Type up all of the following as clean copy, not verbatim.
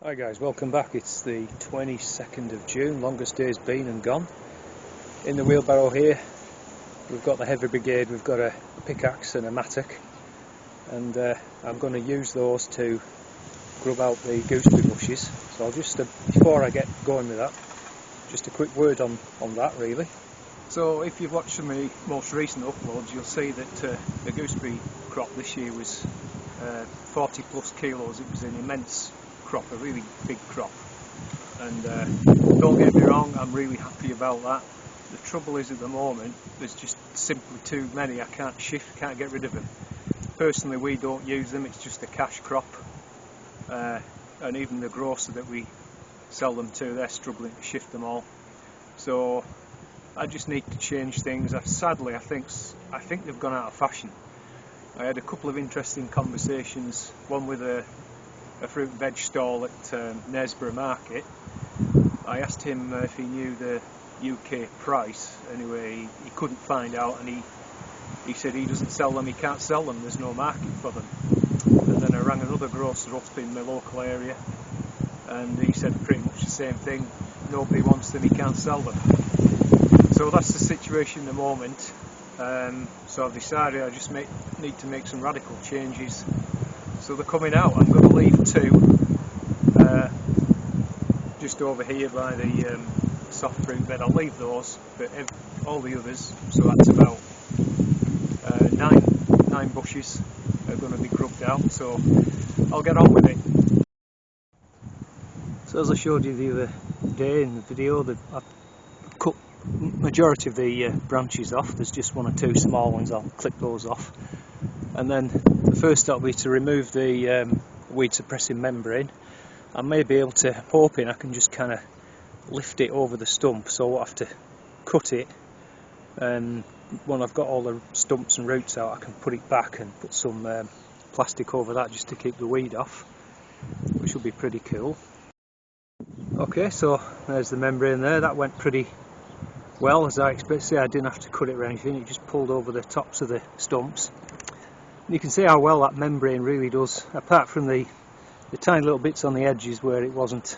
Hi guys, welcome back. It's the 22nd of June, longest day's been and gone. In the wheelbarrow here we've got the heavy brigade, we've got a pickaxe and a mattock, and I'm going to use those to grub out the gooseberry bushes. So I'll just, before I get going with that, just a quick word on that really. So if you've watched some of the most recent uploads, you'll see that the gooseberry crop this year was 40 plus kilos. It was an immense crop, a really big crop, and don't get me wrong, I'm really happy about that. The trouble is at the moment there's just simply too many. I can't get rid of them. Personally, we don't use them, it's just a cash crop, and even the grocer that we sell them to, they're struggling to shift them all. So I just need to change things. Sadly, I think they've gone out of fashion. I had a couple of interesting conversations, one with a fruit and veg stall at Knaresborough Market. I asked him if he knew the UK price. Anyway, he couldn't find out, and he said he doesn't sell them, he can't sell them, there's no market for them. And then I rang another grocer up in the local area, and he said pretty much the same thing. Nobody wants them, he can't sell them. So that's the situation at the moment. So I've decided I just need to make some radical changes. So they're coming out. I'm going to leave two just over here by the soft fruit bed. I'll leave those, but all the others, so that's about nine bushes, are going to be grubbed out. So I'll get on with it. So as I showed you the other day in the video, that I've cut majority of the branches off. There's just one or two small ones. I'll clip those off, and then the first step will be to remove the weed suppressing membrane. I may be able to, hoping I can just kind of lift it over the stump, so I'll have to cut it, and when I've got all the stumps and roots out, I can put it back and put some plastic over that just to keep the weed off, which will be pretty cool. Okay, so there's the membrane there. That went pretty well, as I expected. I didn't have to cut it or anything, it just pulled over the tops of the stumps. And you can see how well that membrane really does, apart from the tiny little bits on the edges where it wasn't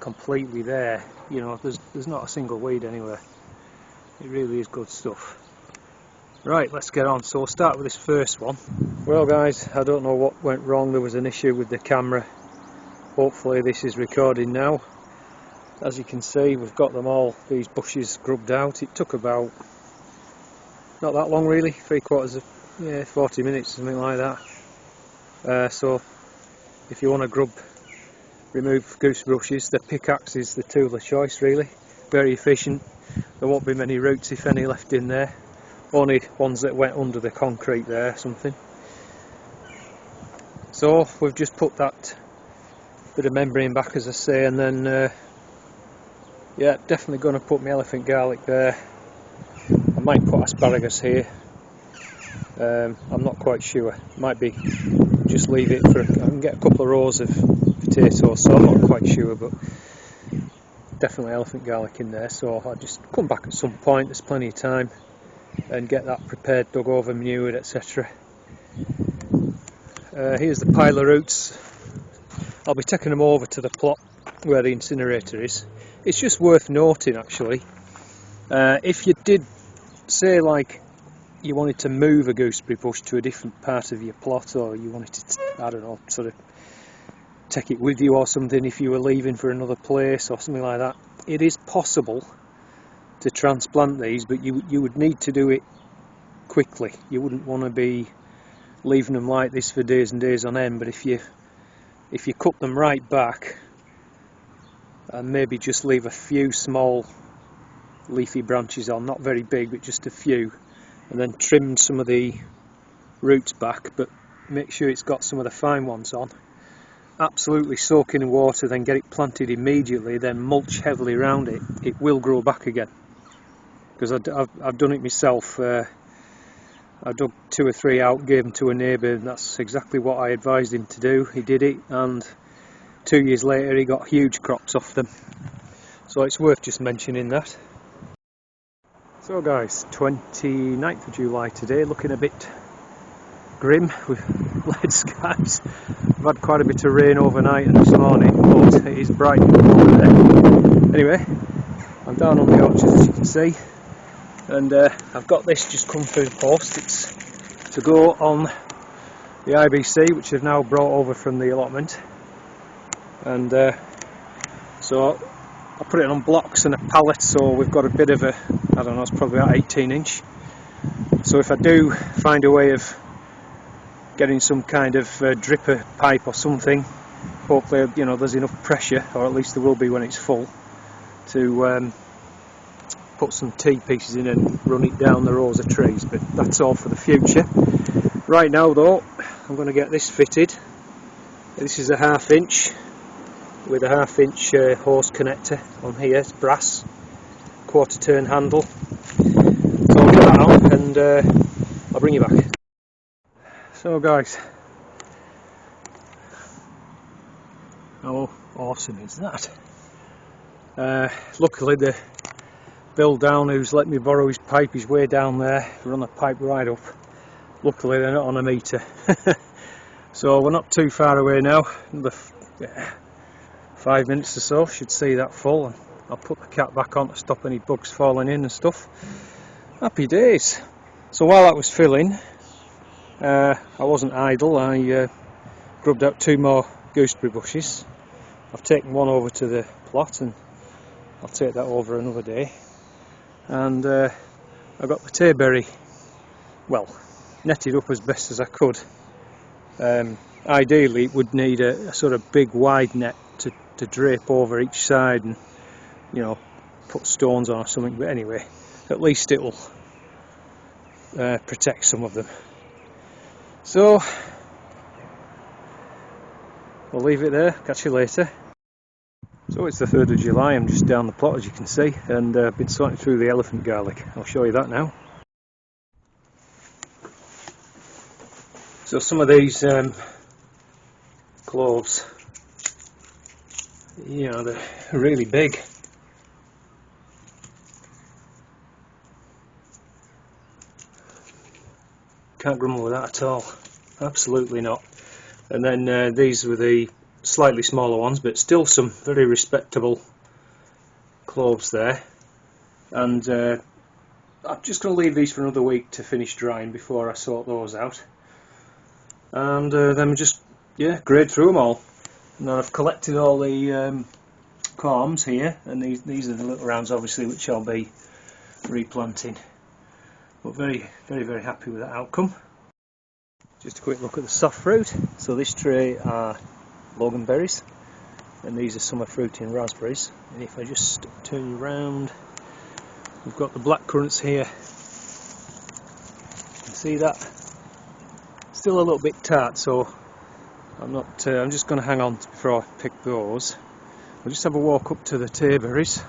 completely there. You know, there's not a single weed anywhere. It really is good stuff. Right, let's get on. So we'll start with this first one. Well guys, I don't know what went wrong. There was an issue with the camera. Hopefully this is recording now. As you can see, we've got them all, these bushes, grubbed out. It took about, not that long really, 40 minutes, something like that. So if you want to remove gooseberry bushes, the pickaxe is the tool of choice really. Very efficient. There won't be many roots, if any, left in there. Only ones that went under the concrete there, something. So we've just put that bit of membrane back, as I say, and then yeah, definitely going to put my elephant garlic there. I might put asparagus here. I'm not quite sure. Might be just leave it for. I can get a couple of rows of potatoes, so I'm not quite sure, but definitely elephant garlic in there. So I'll just come back at some point. There's plenty of time, and get that prepared, dug over, manured, etc. Here's the pile of roots. I'll be taking them over to the plot where the incinerator is. It's just worth noting actually, if you did say like you wanted to move a gooseberry bush to a different part of your plot, or you wanted to, I don't know, sort of take it with you or something, if you were leaving for another place or something like that, it is possible to transplant these, but you would need to do it quickly. You wouldn't want to be leaving them like this for days and days on end. But if you cut them right back and maybe just leave a few small leafy branches on, not very big but just a few, and then trim some of the roots back, but make sure it's got some of the fine ones on, absolutely soak in water, then get it planted immediately, then mulch heavily around it, it will grow back again. Because I've done it myself. I dug 2 or 3 out, gave them to a neighbour, and that's exactly what I advised him to do. He did it, and 2 years later he got huge crops off them. So it's worth just mentioning that. So guys, 29th of July today, looking a bit grim. We've cloud-led skies. I've had quite a bit of rain overnight and this morning, but it is bright over there. Anyway, I'm down on the orchard as you can see, and I've got this just come through the post. It's to go on the IBC, which they've now brought over from the allotment, and so I put it on blocks and a pallet, so we've got a bit of a, I don't know, it's probably about 18-inch. So if I do find a way of getting some kind of dripper pipe or something, hopefully, you know, there's enough pressure, or at least there will be when it's full, to put some T-pieces in and run it down the rows of trees. But that's all for the future. Right now though, I'm going to get this fitted. This is a 1/2 inch with a 1/2 inch hose connector on here. It's brass, 1/4 turn handle. So I'll get that on and I'll bring you back. So guys, how awesome is that? Luckily the Bill down, who's let me borrow his pipe, is way down there, run the pipe right up. Luckily they're not on a meter. So we're not too far away now, another 5 minutes or so should see that full, and I'll put the cap back on to stop any bugs falling in and stuff. Happy days. So while that was filling, I wasn't idle. I grubbed out 2 more gooseberry bushes. I've taken one over to the plot and I'll take that over another day. And I got the Tayberry, well, netted up as best as I could. Ideally it would need a sort of big wide net to drape over each side and, you know, put stones on or something, but anyway, at least it will protect some of them. So we'll leave it there, catch you later. So it's the 3rd of July, I'm just down the plot as you can see, and I've been sorting through the elephant garlic. I'll show you that now. So some of these cloves, you know, they're really big. Can't grumble with that at all, absolutely not. And then these were the slightly smaller ones, but still some very respectable cloves there. And I'm just going to leave these for another week to finish drying before I sort those out. And then just, yeah, grade through them all. And then I've collected all the corms here, and these are the little rounds obviously which I'll be replanting. But very, very, very happy with that outcome. Just a quick look at the soft fruit. So this tray are Loganberries, and these are summer fruiting raspberries. And if I just turn you around, we've got the blackcurrants here. You can see that? Still a little bit tart, so I'm not. I'm just going to hang on before I pick those. We'll just have a walk up to the Tayberries.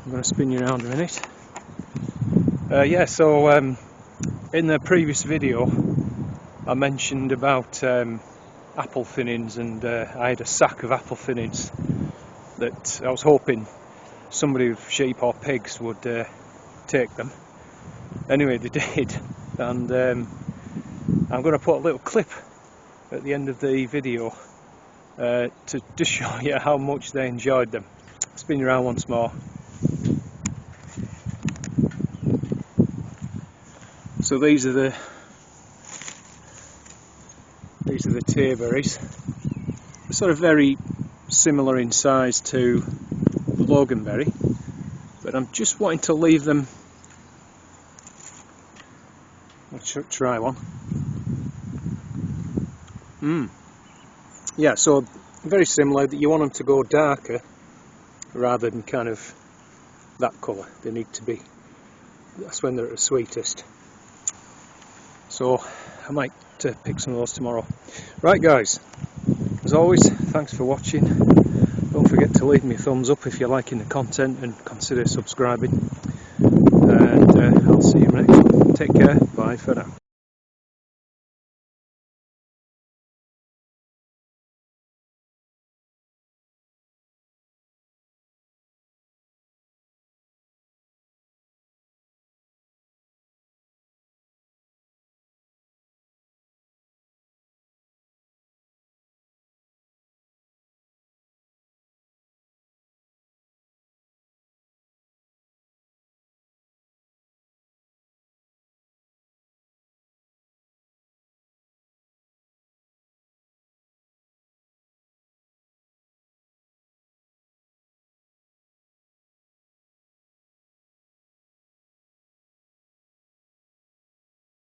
I'm going to spin you around a minute. Yeah, so in the previous video I mentioned about apple thinnings, and I had a sack of apple thinnings that I was hoping somebody with sheep or pigs would take them. Anyway, they did, and I'm going to put a little clip at the end of the video to just show you how much they enjoyed them. Spin you around once more. So these are the Tayberries. They're sort of very similar in size to the Loganberry, but I'm just wanting to leave them. Let's try one. Yeah, so very similar. You want them to go darker rather than kind of that colour. They need to be, that's when they're at the sweetest. So I might pick some of those tomorrow. Right guys, as always, thanks for watching. Don't forget to leave me a thumbs up if you're liking the content, and consider subscribing. And I'll see you next one. Take care, bye for now.